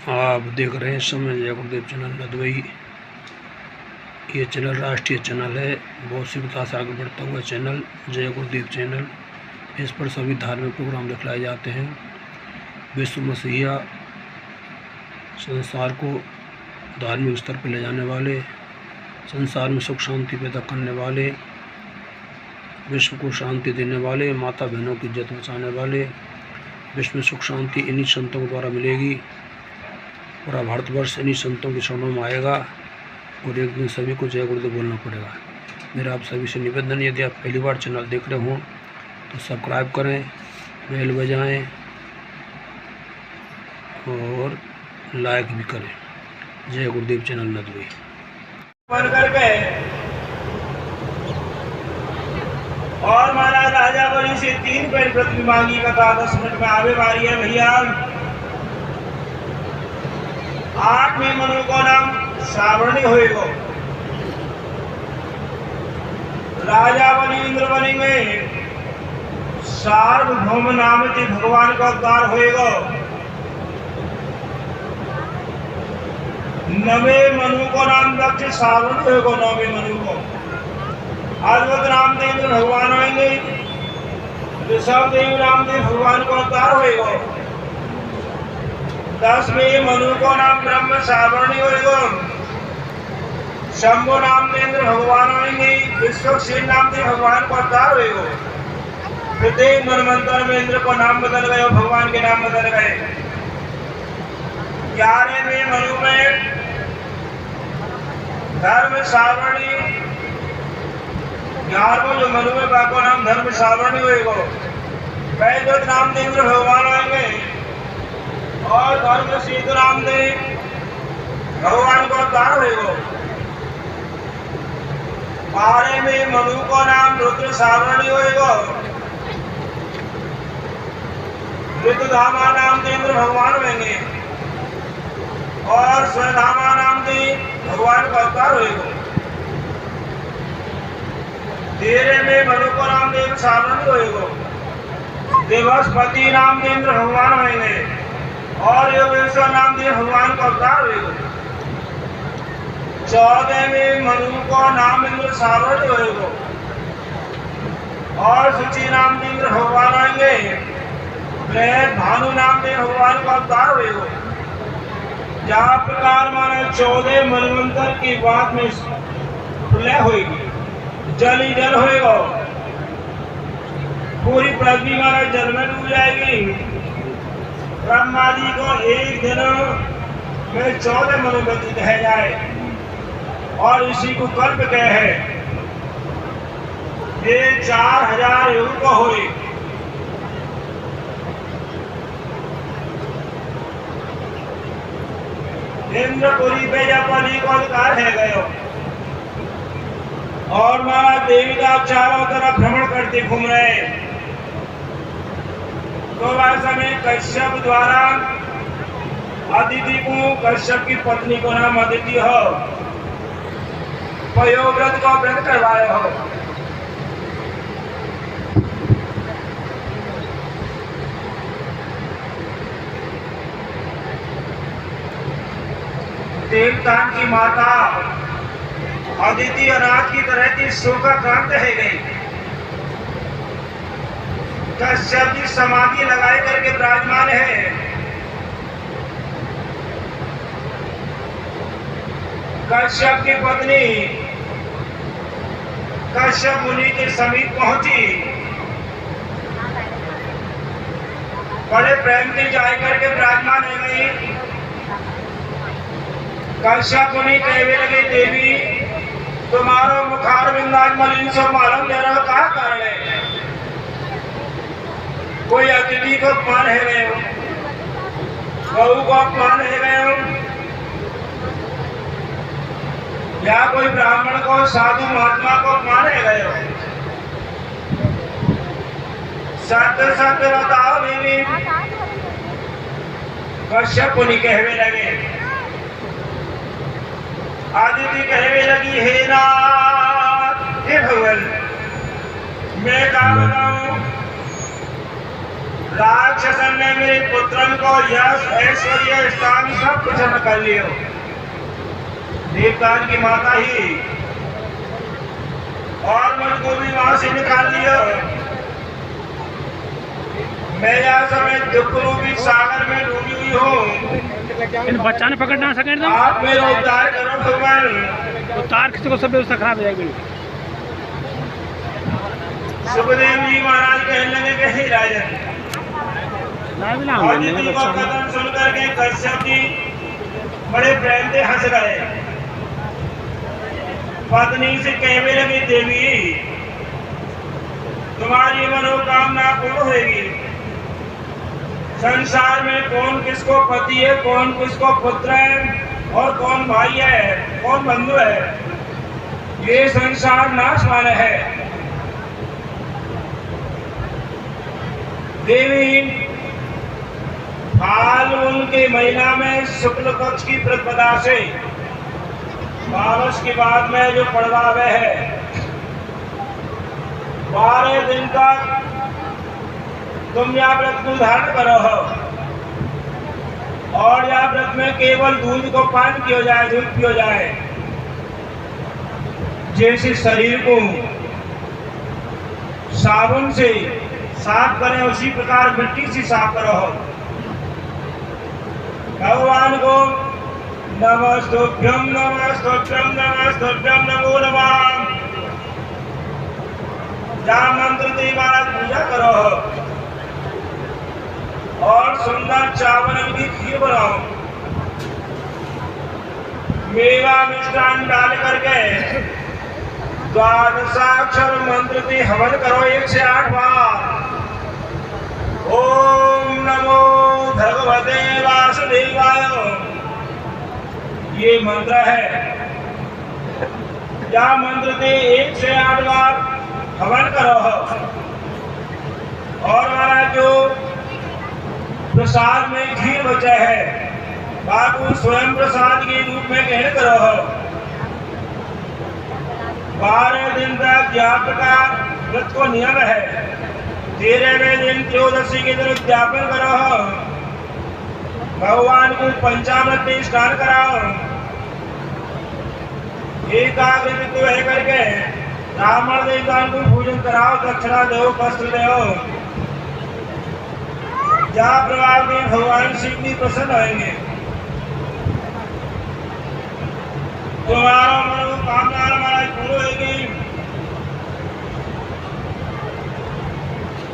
आप देख रहे हैं समय जय गुरुदेव चैनल नदवई। ये चैनल राष्ट्रीय चैनल है, बहुत शीघ्रता से आगे बढ़ता हुआ चैनल जय गुरुदेव चैनल। इस पर सभी धार्मिक प्रोग्राम दिखलाए जाते हैं। विश्व मसीहा संसार को धार्मिक स्तर पर ले जाने वाले, संसार में सुख शांति पैदा करने वाले, विश्व को शांति देने वाले, माता बहनों की इज्जत बचाने वाले, विश्व में सुख शांति इन्हीं संतों के द्वारा मिलेगी। पूरा भारतवर्ष इन्हीं संतों की शरणों में आएगा और एक दिन सभी को जय गुरुदेव बोलना पड़ेगा। मेरा आप सभी से निवेदन, यदि आप पहली बार चैनल देख रहे हों तो सब्सक्राइब करें, बेल बजाएं और लाइक भी करें। जय गुरुदेव चैनल नदवी। और महाराज राजा बलि से 3 पेड़ पृथ्वी मांगी कथा 10 मिनट में आवे वारी है भैया। 8वें मनु को नाम सावरणी होएगो। राजा बलि इंद्र बनेंगे, सार्वभौम नाम से भगवान का अवतार होएगा। 9वें मनु को नाम दक्ष सावरणी होएगा। 9वें मनु को अद्भुत रामदेव भगवान आएंगे। ऋषभदेव रामदेव भगवान को अवतार होएगा। 10वें मनु को नाम ब्रह्म सावरणी होएगा। शंभु नामदेव भगवान आएंगे। विश्वक्षेण नामदेव भगवान को अवतार होएगा। प्रत्येक मनमंत्र में इंद्र को नाम बदल गए और भगवान के नाम बदल गए। 11वें मनु में धर्म सावरणी, 11वां जो मनु में बाको नाम धर्म सावरणी होएगा। वैद्य नामदेव भगवान आएंगे और धर्म सिद्ध नामदेव भगवान को अवतार होएगा। 12वें मनु को नाम रुद्र सावरणी होएगा। रुद्रधामा नामदेव भगवान होंगे और स्वधामा नामदेव भगवान का अवतार होएगा। 13वें मनु को नामदेव सावरणी होएगा। देवस्पति नामदेव भगवान होंगे और योगेश्वर नामदेव भगवान का अवतार होएगा। 14वें मनु को नाम इंद्र सावरणी होएगा और सुचि नामदेव भगवान आएंगे। भानु नामदेव भगवान का अवतार होएगा। जहाँ प्रकार माने 14 मनवंतर की बात में प्रलय होगी, जल ही जल होएगा। पूरी पृथ्वी माने जल में डूब जाएगी। ब्रह्मा जी को एक दिन में 14 मनोगति कह जाए और इसी को कल्प कहे है। ये 4000 युग को होए। इंद्रपुरी पे जब बलि को अधिकार है गयो और मारा देवता चारों तरफ भ्रमण करते घूम रहे। तो वह समय कश्यप द्वारा अदिति को, कश्यप की पत्नी को नाम अदिति हो, पयोव्रत को व्रत करवाया हो। देवतान की माता अदिति अनाथ की तरह थी, शोकाक्रांत है गई। कश्यप जी समाधि लगाए करके विराजमान है। कश्यप की पत्नी कश्यप मुनि के समीप पहुंची, बड़े प्रेम से जाए करके विराजमान है गई। कश्यप मुनि कहने लगे, देवी तुम्हारा मुखार बिंदाज मलिन सो मालूम दे रहा, क्या कारण है? कोई अतिथि को अपमान है गए हो, बहू को अपमान है गए हो, या कोई ब्राह्मण को, साधु महात्मा को अपमान है गए हो? सत्य सत्य बताओ देवी। कश्यप मुनि कहने लगे। आदिति कहने लगी, हे नाथ, हे भगवान, मैं क्या बताऊं? राक्षसन ने मेरे पुत्रन को यश ऐश्वर्य स्थान सब कुछ न कर लियो। देवतान की माता ही और मुझको भी वहां से निकाल लियो। मैं यहाँ समय दुख रूपी सागर में डूबी हुई हूँ। इन बच्चा ने पकड़ ना सके आप मेरा उद्धार करो भगवान। उतार किसी को सब व्यवस्था खराब हो जाएगी। सुखदेव जी महाराज कहने लगे कि हे राजन, अदिति का कथन सुनकर के कश्यप जी बड़े प्रेम से हंस गए। पत्नी से कहने लगी, देवी तुम्हारी मनोकामना पूर्ण होगी। संसार में कौन किसको पति है, कौन किसको पुत्र है और कौन भाई है, कौन बंधु है, ये संसार नाशवान है। देवी फाल्गुन के महीना में शुक्ल पक्ष की प्रतिपदा से बारस के बाद में जो पड़वावे है, 12 दिन तक तुम या व्रत को धारण करो हो और या व्रत में केवल दूध को पान किया जाए, दूध पियो जाए। जैसे शरीर को साबुन से साफ करें उसी प्रकार मिट्टी से साफ करो हो। भगवान को नमस्तुभ्यं नमस्तुभ्यं नमस्तुभ्यं नमो नमः जहाँ मंत्र दे महाराज पूजा करो हो और सुंदर चावल की खीर बनाओ। मेवा मिष्टान डाल करके द्वादशाक्षर मंत्र से हवन करो 108 बार। ओम नमो भगवते वासुदेवाय, ये मंत्र है। यह मंत्र से 108 बार हवन करो और हमारा जो प्रसाद में खीर बचा है बाबू स्वयं प्रसाद के रूप में ग्रहण करो। 12 दिन तक व्यापक का व्रत को नियम है। 13वें दिन त्रयोदशी के दिन उद्यापन करो। भगवान को पंचामृत में स्नान कराओ। एकाग्र रह करके ब्राह्मण देवताओं को पूजन कराओ, दक्षिणा दो, वस्त्र दो। जहाँ प्रभाव में भगवान शिव भी प्रसन्न होंगे। तुम्हारा मनोकामना हमारा पूर्ण होगी।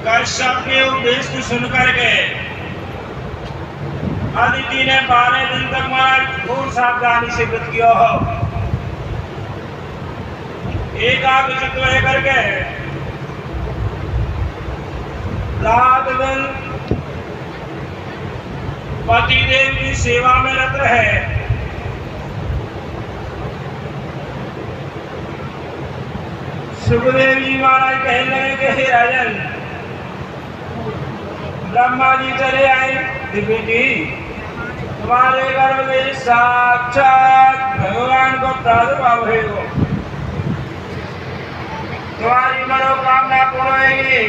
कश्यप के उपदेश को सुनकर के अदिति ने 12 दिन तक महाराज खूब सावधानी से व्रत किया हो। एकाग्र चित्त रह करके रात दिन पति देव की सेवा में रत रहे। सुखदेव जी महाराज कहने लगे कि हे राजन, ब्रह्मा जी चले आए। बेटी तुम्हारे घर में साक्षात भगवान को प्रादुर्भाव होगा, तुम्हारी मनोकामना पूर्ण होगी।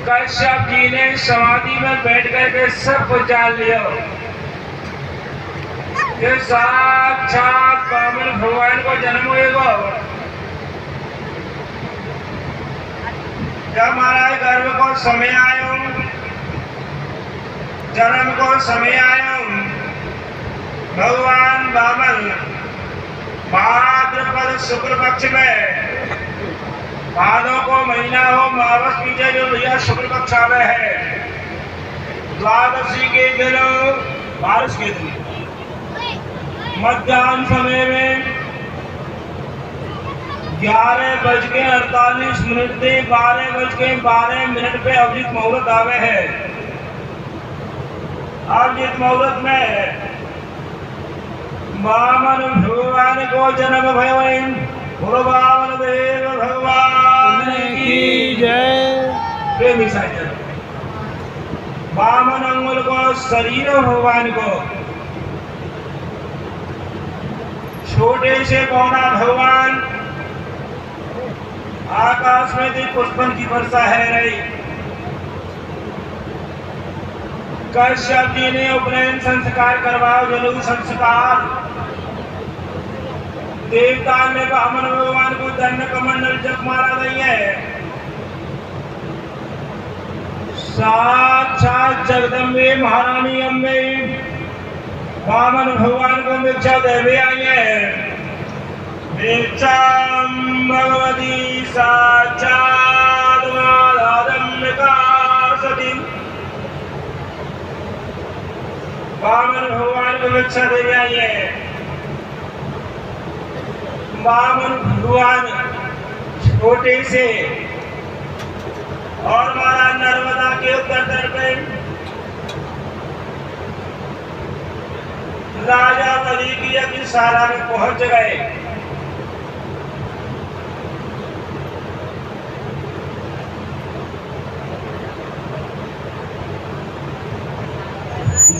कश्यप जी ने समाधि में बैठ करके सब कुछ जान लिया कि साक्षात वामन भगवान को जन्म होगा। जब महाराज गर्भ को समय आयो, जन्म को समय आयो, भगवान वामन भाद्रपद शुक्ल पक्ष में, भादों को महीना हो, मावस पीछे जो भैया शुक्ल पक्ष आवे है, द्वादशी के दिन, बारिश के दिन मध्याह्न समय में 11:48 से 12:12 पे अभिजित मुहूर्त आवे है। अभिजित मुहूर्त में वामन भगवान को जन्म भयो। वामन देव भगवान की जय। प्रेमी साजन, वामन अंगुल को शरीर भगवान को, छोटे से पौधा भगवान आकाश में भी पुष्पन की वर्षा है रही। कश्यप जी ने उपनयन संस्कार करवाओ, जनेऊ संस्कार। देवता ने वामन भगवान को दंड कमंडल जप मारा गई है। साक्षात जगदम्बे महारानी अम्बे वामन भगवान को भिक्षा देवी आई है। भिक्षाम भगवती साक्षात मादारम्बिका सती। वामन भगवान को भिक्षा देवी आई है। वामन भगवान छोटे से और महाराज नर्मदा के उत्तर तट पे राजा बलि की यज्ञशाला में पहुंच गए।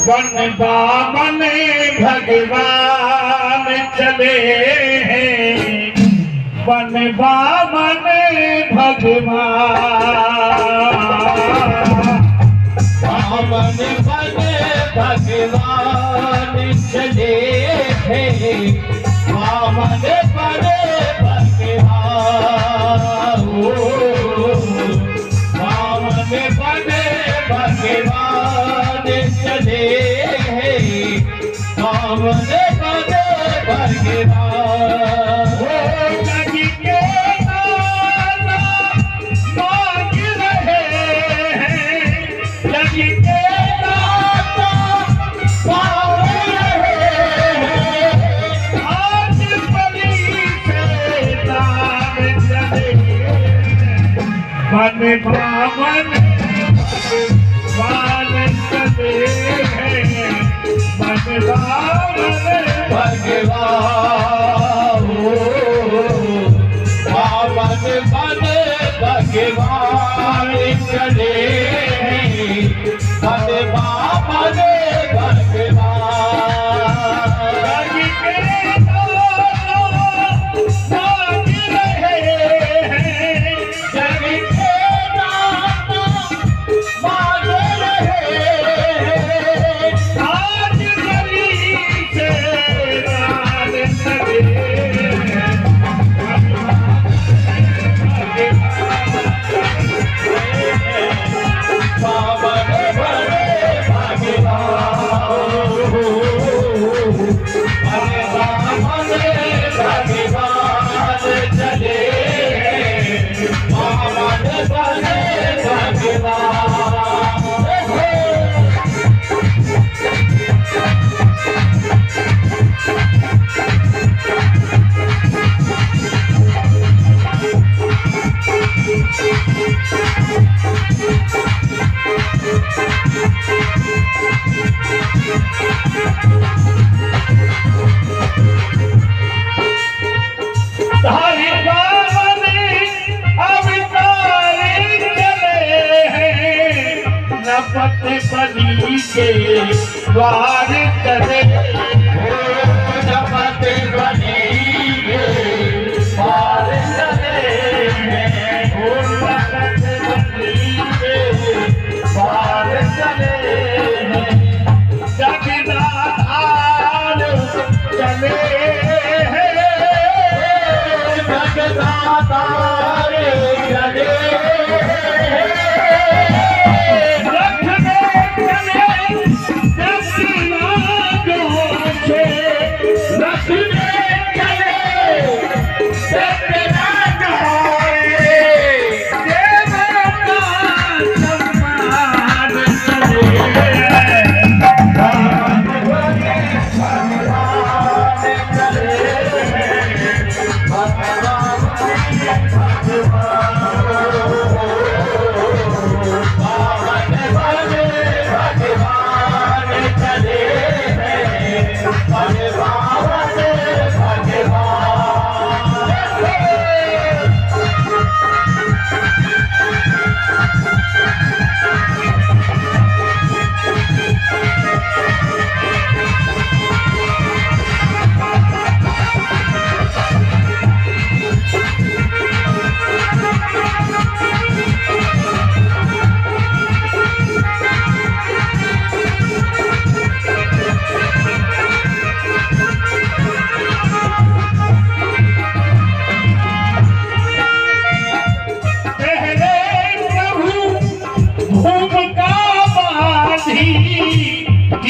वन बामन भगवान चले हैं, वन बामन भगवान, बामन भगवान चले हैं, बामन भगवान, बामन भगवान चले हैं, बामन भगवान। वन बामन भगवान चले हैं, वन बामन भगवान, बामन भगवान चले हैं, वन बामन भगवान। बलि के द्वार चले, नपत बलि के द्वार चले, नपत बलि के द्वार चले, जगन्नाथ चले, जगन्नाथ चले, रथ में चले,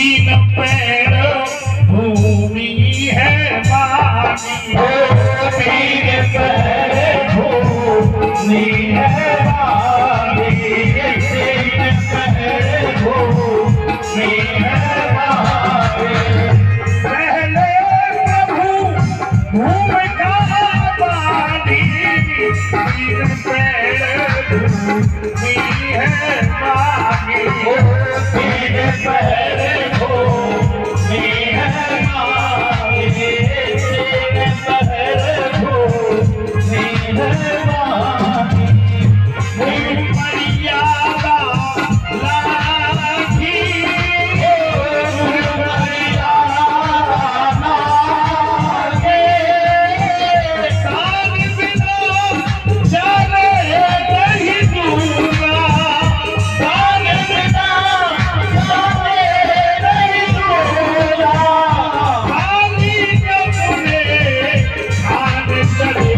तीन पैर भूमि है मानी, तीन पैर भूमि है मानी, तीन पैर भूमि है मानी। पहले प्रभु भूमि का मानी, तीन पैर भूमि है मानी, तीन पैर भूमि है मानी, तीन पैर भूमि है मानी। भूमि मर्यादा लाठी, भूमि मर्यादा लागे, कान बिना चले नहीं दूंगा, कान बिना चले नहीं दूंगा, खाली अपने कान चले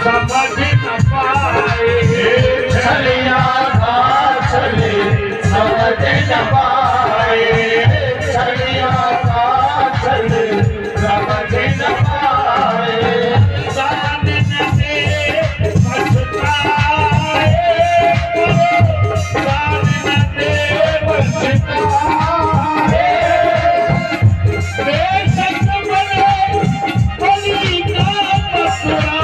समझ न पाए, छलिया था चले समझ न पाए, छलिया था चले समझ न पाए, दान न दे पछताए, दान न दे पछताए, बेशक बने बलि का मथुरा,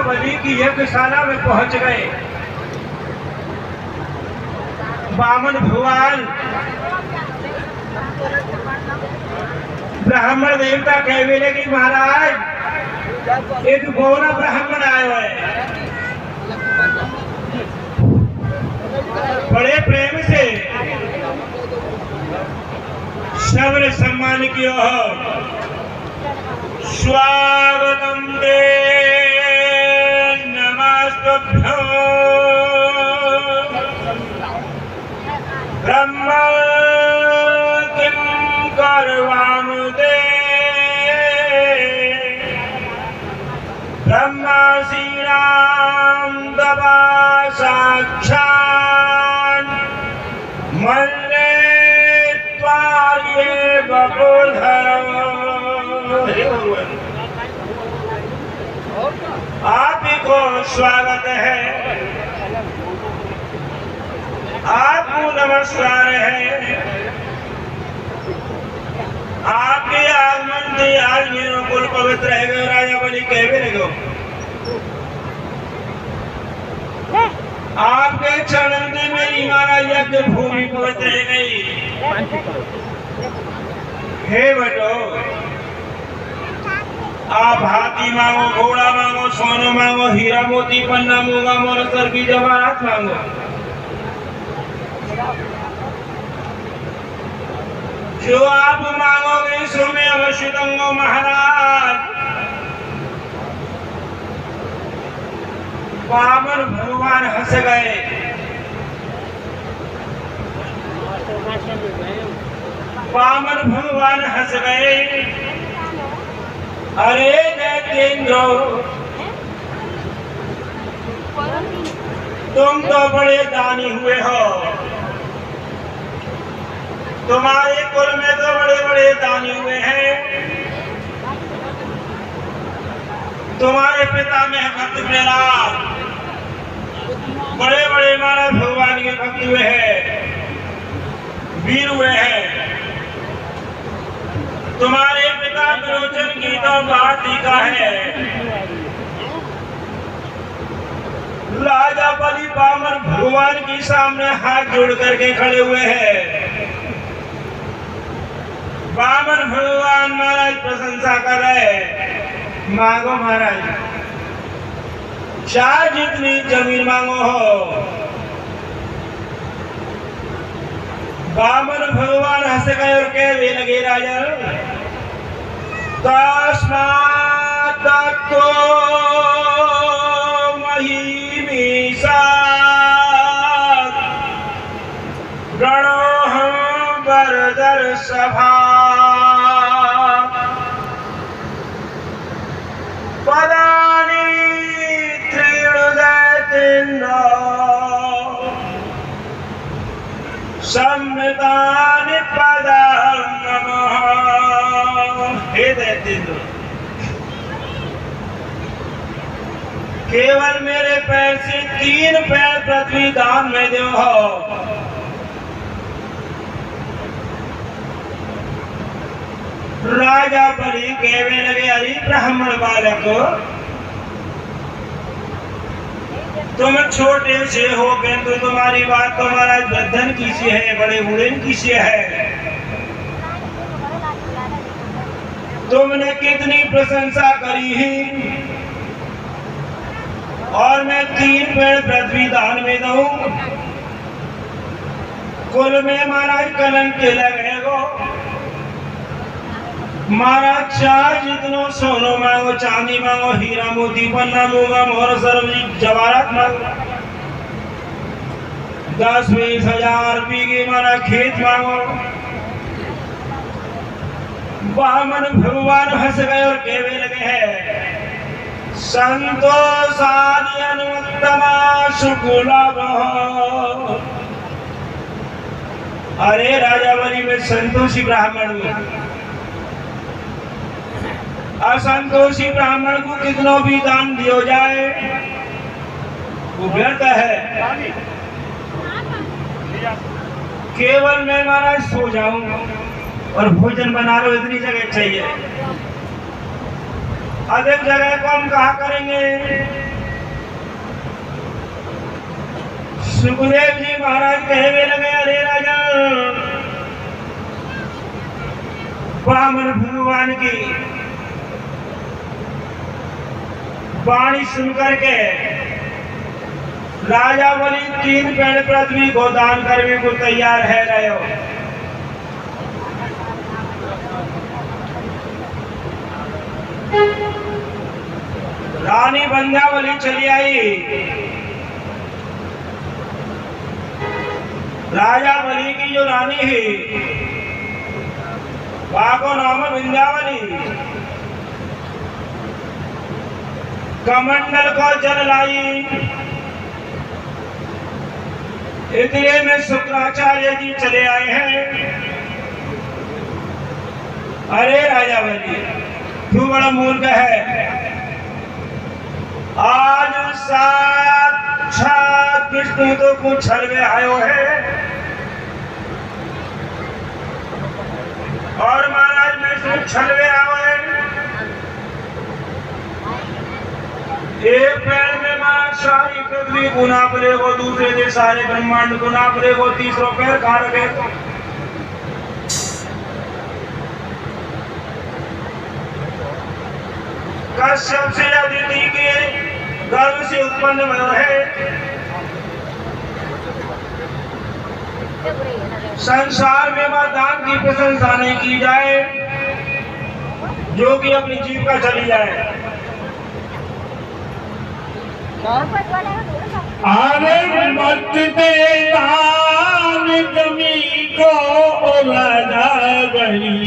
बलि की यज्ञशाला में पहुंच गए। बामन भगवान ब्राह्मण देवता कहने लगे महाराज एक गोरा ब्राह्मण आयो है, बड़े प्रेम से सबने सम्मान किया हो। स्वागतम दे नमस्तुभ्यं ब्रह्म किं करवाणु दे ब्रह्मा श्री राम दबा साक्षात् मल्ले त्वार्ये बबोधर। आप ही को स्वागत है, आपको नमस्कार है। आपके आगमन से आज मेरा कुल पवित्र है। राजा बलि कहवे लगो, आपके चरण में मेरी मारा यज्ञ भूमि पवित्र है गई। हे बटो, आप हाथी मांगो, घोड़ा मांगो, सोना मांगो, हीरा मोती पन्ना मूंगा मोर सर की जवाहरात मांगो। जो आप मांगोगे सो मैं अवश्य दूंगा महाराज। वामन भगवान हंस गए। वामन भगवान हंस गए। अरे दैत्येंद्र, तुम तो बड़े दानी हुए हो। तुम्हारे कुल में तो बड़े बड़े दानी हुए हैं। तुम्हारे पिता में भक्त प्रहलाद बड़े बड़े महाराज भगवान के भक्त हुए हैं, वीर हुए हैं। तुम्हारे पिता विरोचन की तो बात ही का है। राजा बलि वामन भगवान के सामने हाथ जोड़ करके खड़े हुए हैं। वामन भगवान महाराज प्रशंसा कर रहे हैं। मांगो महाराज, चाहे जितनी जमीन मांगो हो। वामन भगवान हंस गए और कहने लगे, राजा तस्मात् तत्तो महिमीसा रणोहं वरदर सभा पदानि त्रिणुदैतेन्द्र सम्मितानि पदां नमः। हे दैत्येंद्र, केवल मेरे पैर से 3 पैर पृथ्वी दान में दो हो। राजा बलि कहने लगे, अरे ब्राह्मण बालक, तुम छोटे से हो गए तो तुम्हारी बात तो महाराज वृद्धन की सी है, बड़े बूढ़े की सी है। तुमने कितनी प्रशंसा करी है और मैं 3 पेड़ पृथ्वी दान में दूं। कुल में महाराज कलंक के लगेगो। महाराज चाहे जितनो सोनो मांगो, चांदी मांगो, हीरा मोती पन्ना मूंगा मोहर सरवजी जवाहरात मांगो। 10-20 हजार बीघे मारा खेत मांगो। वामन भगवान हंस गए और कहने लगे हैं, संतोषादि अनुत्तमा सुकुलाभ। अरे राजा बलि, में संतोषी ब्राह्मण हूं। असंतोषी ब्राह्मण को कितना भी दान दिया जाए वो व्यर्थ है। केवल मैं महाराज सो जाऊं और भोजन बना लो, इतनी जगह चाहिए। अधिक जगह को हम कहा करेंगे। सुखदेव जी महाराज कहने लगे, अरे राजा, वामन भगवान की वाणी सुनकर के राजा बलि 3 पेड़ पृथ्वी को दान करने को तैयार है रहे हो। रानी बंध्यावली चली आई। राजा बलि की जो रानी है वाको नाम विंध्यावली। कमंडल को जल लाई। इतने में शुक्राचार्य जी चले आए हैं। अरे राजा बलि तू बड़ा मूर्ख है। आज साक्षात विष्णु तो कुछ छल में आयो है और महाराज विष्णु छल में आयो है। एक पैर में महाराज सारी पृथ्वी गुना पड़ेगो, दूसरे दे सारे ब्रह्मांड गुना पड़ेगो, तीसरो पैर खा रखे। कश्यप से अदिति के गर्भ से उत्पन्न हुआ है। संसार में दान की प्रशंसा नहीं की जाए जो कि अपनी जीविका चली जाए। अरे मत दे दान जमी को राजा बलि,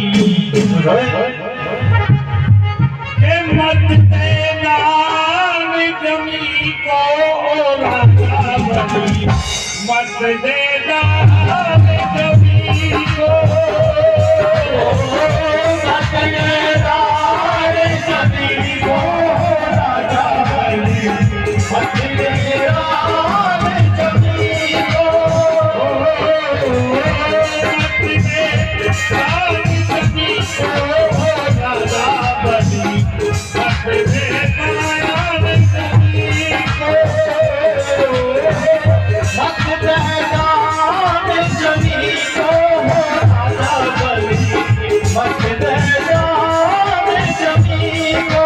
मत दे दान जमी को राजा बलि, मत दे दान जमी को, मत दे दान जमी को राजा बलि, मत दे दान जमी को, मत दे दान जमी को राजा बलि, मत दे दान जमी को, मत दे दान जमी को राजा बलि, मत दे दान जमी को।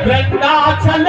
वृंदाचल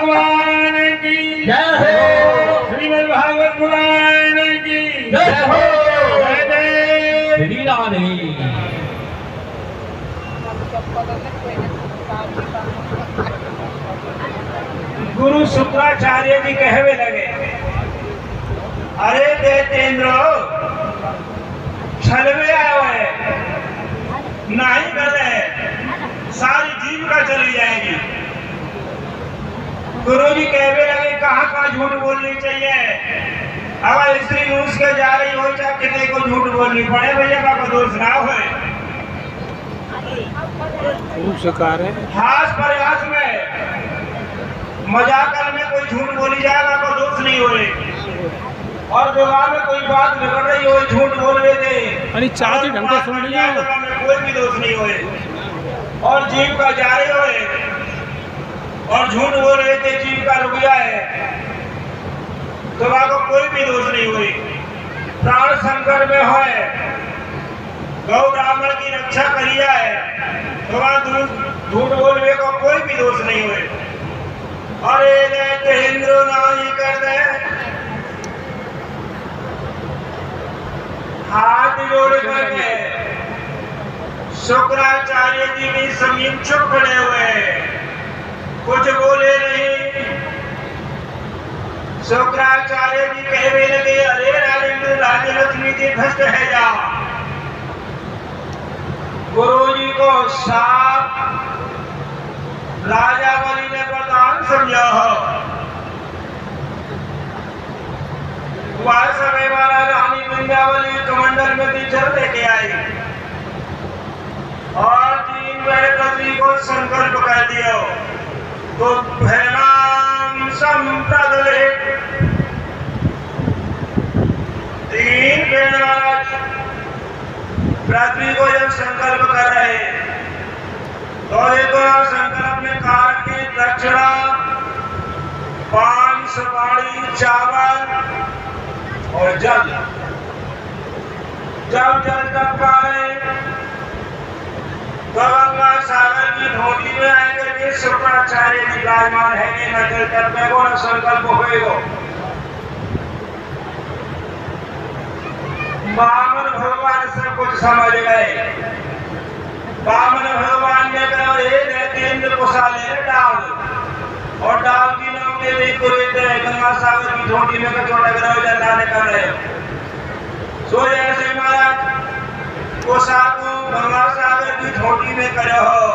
भगवान की जय हो। श्रीमद् भागवत पुराण की जय हो। जय जय श्री राधे। गुरु शुक्राचार्य जी कहवे लगे, अरे दैतेंद्र छलवे आयो है, नहीं करे सारी जीविका चली जाएगी। गुरु जी कहवे लगे, कहाँ कहाँ झूठ बोलनी चाहिए। अगर स्त्री रूस के जा रही हो चाहे कितने को झूठ बोलनी पड़े, भैया का कोई दोष ना हो। हास प्रयास में मजाक में कोई झूठ बोली जाएगा कोई दोष नहीं होए, और विवाह में कोई बात बिगड़ रही हो झूठ बोल देते, अरे चाची ढंग से सुन लीजिए, कोई भी दोष नहीं होए। और जीव का जारी होए और झूठ बोल रहे थे, जीव का रुक जाए तो वहां को कोई भी दोष नहीं हुई। प्राण संकट में है, गौ ब्राह्मण की रक्षा करी जाए तो वहां झूठ बोलने को कोई भी दोष नहीं हुए। अरे दैतेंद्र नहीं कर दे, हाथ जोड़ करके शुक्राचार्य जी भी समीप चुप खड़े हुए, कुछ बोले नहीं। शुक्राचार्य जी कहने लगे, अरे राजेंद्र राजे लक्ष्मी जी भ्रष्ट है जा। गुरु जी को साफ राजा बलि ने प्रधान समझा हो। वह समय वाला रानी वृंदावली कमंडल में टीचर लेके आई और 3 बार पृथ्वी को संकल्प कर दिया, तो भैराम संप्रदले 3 बेड़ महाराज पृथ्वी को जब संकल्प कर रहे तो देखो संकल्प में काट की दक्षिणा, पान, सुपारी, चावल और जल। जब जल टपका रहे तो गंगा सागर की धोती में आएंगे कि शुक्राचार्य जी विराजमान है कि न जल टपकेगो न संकल्प होएगो। वामन भगवान सब कुछ समझ गए। वामन भगवान ने कहा, हे दैतेंद्र कुशाले डाल, और डाल की नाम दे दी गंगा सागर की धोती में कचौड़ा ग्रह जलाने कर रहे हो। सो जैसे महाराज कोसा को गंगा सागर की धोती में करे हो,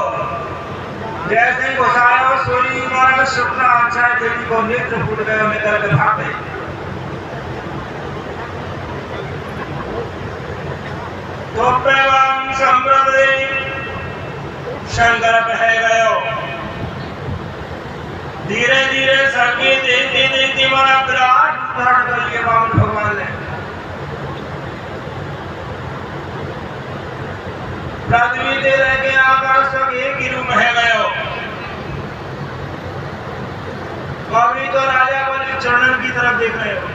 जैसे घुसाया सोई महाराज शुक्राचार्य जी को नेत्र फूट गए, निकल के भाग गए। तो पैवाम संप्रदे शंकर बह गयो। धीरे धीरे सके देखते देखते बड़ा विराट धारण कर लिया वामन भगवान ने। पृथ्वी से रह के आकाश तक एक ही रूप बह गयो। कभी तो राजा बलि चरणन की तरफ देख रहे हो,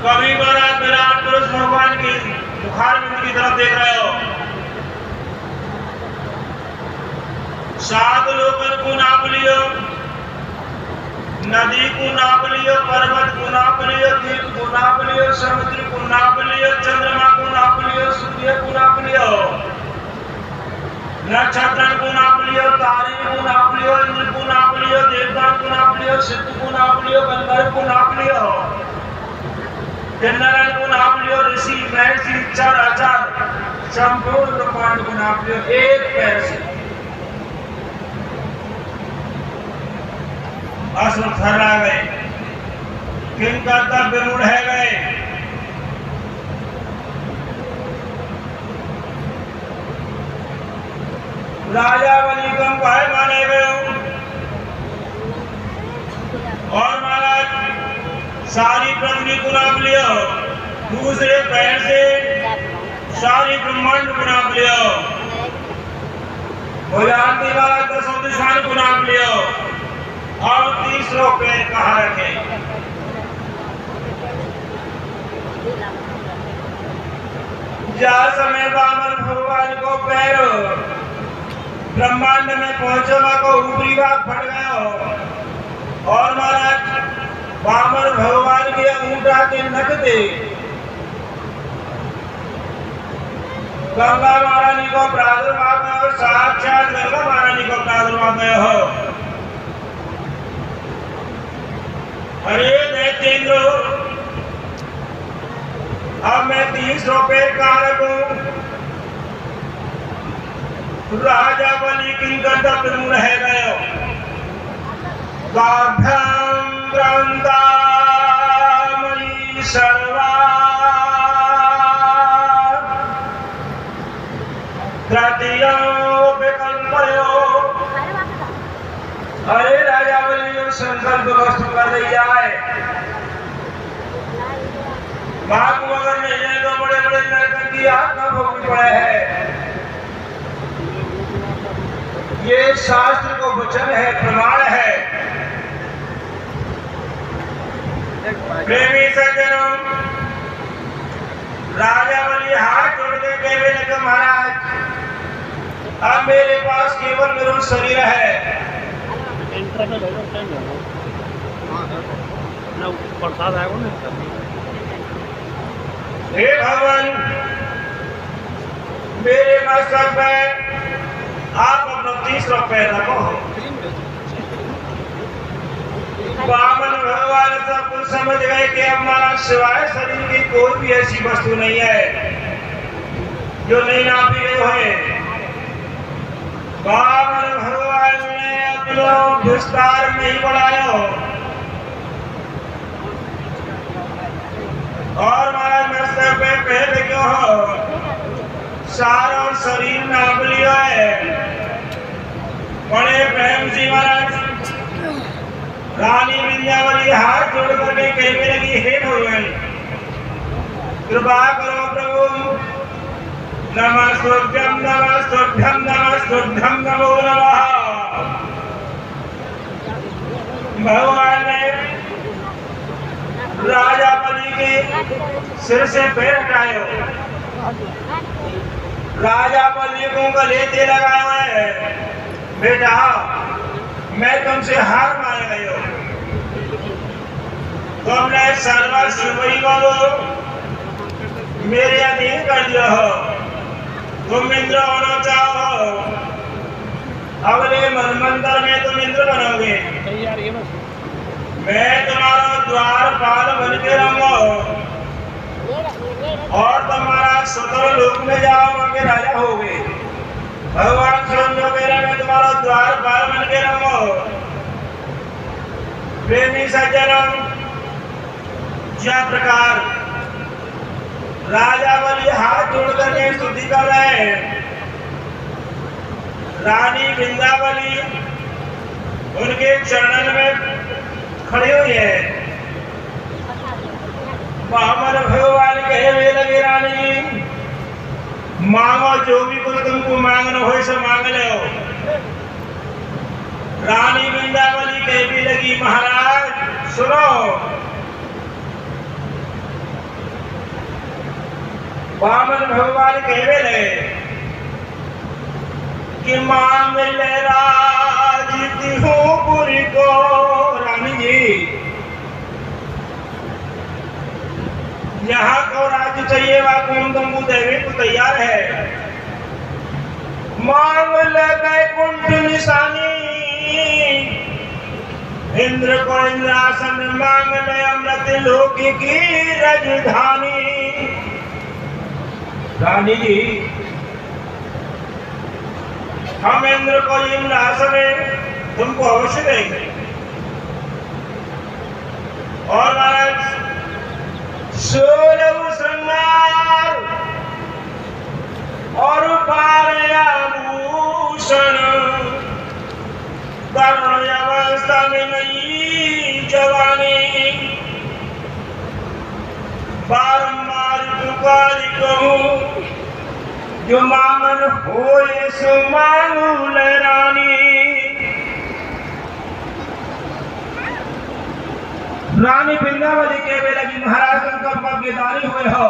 कभी बड़ा विराट पुरुष भगवान की मुखार की तरफ देख रहे हो। 7 लोकन को नाप लियो, नदी को नाप लियो, पर्वत को नाप लियो, द्वीप को नाप लियो, समुद्र को नाप लियो, चंद्रमा को नाप लियो, सूर्य को नाप लियो, नक्षत्र को नाप लियो, तारे को नाप लियो, इंद्र को नाप लियो, देवता को नाप लियो, सिद्ध को नाप लियो, गंधर्व को नाप लियो, किन्नर को नाप लियो, ऋषि महर्षि चराचर संपूर्ण ब्रह्मांड को नाप लियो एक पैर से। असुर थर्रा गए, किंकर्तव्य विमूढ़ है गए। राजा बलि कम भाई माने गए और महाराज सारी पृथ्वी को नाप लिया, दूसरे पैर से सारी ब्रह्मांड को नाप लिया, भुजांती वाला 10 दिशाओं को नाप लिया और 30 पैर कहाँ रखे। जा समय वामन भगवान को पैर ब्रह्मांड में पहुंचो को ऊपरी भाग फट गयो और महाराज वामन भगवान के अंगूठा के नख दे गंगा महारानी को प्रादुर्भाव में हो, साक्षात गंगा महारानी को प्रादुर्भाव में हो। अरे दैत्येंद्र, अब मैं 30 रुपए कारक हूं। राजा बलि किंकर तब रह गयो गाभ्याम ग्रंथामयी सर्वा तृतीयो विकल्पयो। अरे राजा बलि संकल्प वस्तु कर दिया है, मां को अगर नहीं है तो बड़े बड़े नरक की आग न भोगनी पड़े है। ये शास्त्र को वचन है, प्रमाण है। प्रेमी सज्जनों, राजा बलि हाथ जोड़ के कहने लगे महाराज अब मेरे पास केवल मेरा शरीर है। हे भगवान, मेरे मस्तक में आप अपना 30 रुपए रखो। वामन भगवान सब कुछ समझ गए कि हमारा सिवाय शरीर की कोई भी ऐसी वस्तु नहीं है जो नहीं नापी गई है। वामन भगवान ने अपना विस्तार नहीं बढ़ाया और महाराज मस्तक पे पहले क्यों हो सारा शरीर नाप लिया है। बड़े प्रेम से महाराज रानी विंध्यावली हाथ जोड़ करके कहने लगी, हे भगवान कृपा करो प्रभु, नमस्तुभ्यं नमस्तुभ्यं नमस्तुभ्यं नमो नमः। भगवान ने राजा बलि के सिर से पैर हटाए, राजा बलि को गले से लगाया है, बेटा मैं तुमसे हार मान गई हूं। तुमने सर्वस्व को मेरे अधीन कर दिया हो। तुम इंद्र होना चाहो, अगले मनमंत्र में तुम इंद्र बनोगे। मैं तुम्हारा द्वारपाल बन के रहूंगा और तुम्हारा सतर लोक में जाओगे, राजा होगे। भगवान समझो मेरा, मैं तुम्हारा द्वारपाल बन के रहूंगा। प्रेमी सज्जनों, जिस प्रकार राजा बलि हाथ जोड़ करके स्तुति कर रहे हैं, रानी विंध्यावली उनके चरणन में खड़ी हुई है। वामन भगवान कहने लगे, रानी मांगो जो भी कुछ तुमको मांगना हो सो मांग लो। रानी विंध्यावली कहने लगी, महाराज सुनो, वामन भगवान कहने लगे कि मांग ले राजती हूँ पुरी को। रानी जी यहाँ को राज्य चाहिए, वह कौन तुमको देवे को तैयार है। मांग ले वैकुंठ निशानी, इंद्र को इंद्रासन, मांग ले अमृत लोक की राजधानी। रानी जी हम इंद्र को इंद्रासन तुमको अवश्य देंगे और महाराज 16 श्रृंगार और पारयाभूषण, तरुण अवस्था में नई जवानी, बारंबार पुकारी कहूँ जो मांगन होए सो मांगू ले रानी। रानी विंध्यावली कहने लगी, महाराज तुम कब भाग्यशाली हुए हो।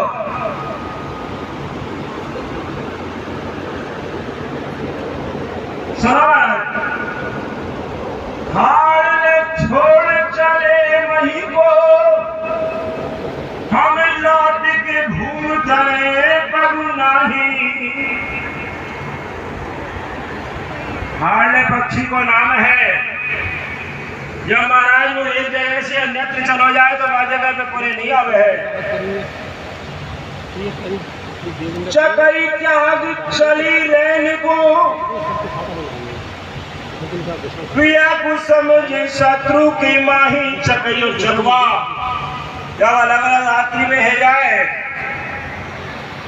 हाल छोड़ चले वहीं को, हम लौट के भूल जाए पर नहीं। हाल पक्षी को नाम है, जब महाराज वो एक जगह से अन्यत्र चलो जाए तो वह जगह पे पूरे नहीं आवे है। चकई त्याग चली लेने को, प्रिया को समझे शत्रु की माही। चकइयो चकवा जब अलग अलग रात्रि में है जाए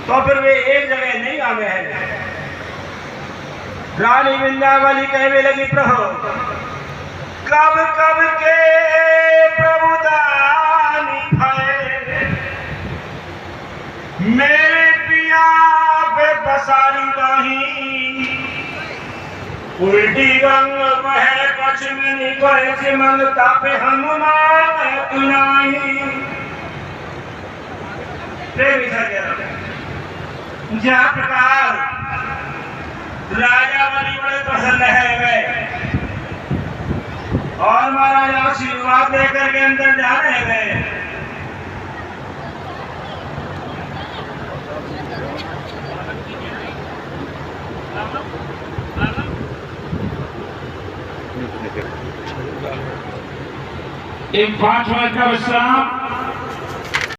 तो फिर वे एक जगह नहीं आवे हैं। रानी वृंदावली कहने लगी, प्रभु कब कब के प्रभु दानी भय, मेरे पिया पे बसारी बाही। उल्टी रंग बहे पश्चिमी कैसे मंगता पे हम नहीं। जा प्रकार राजा बड़ी बड़े प्रसन्न है वे, और महाराज आशीर्वाद देकर के अंदर जा रहे गए। एक 5 मिनट का विश्राम।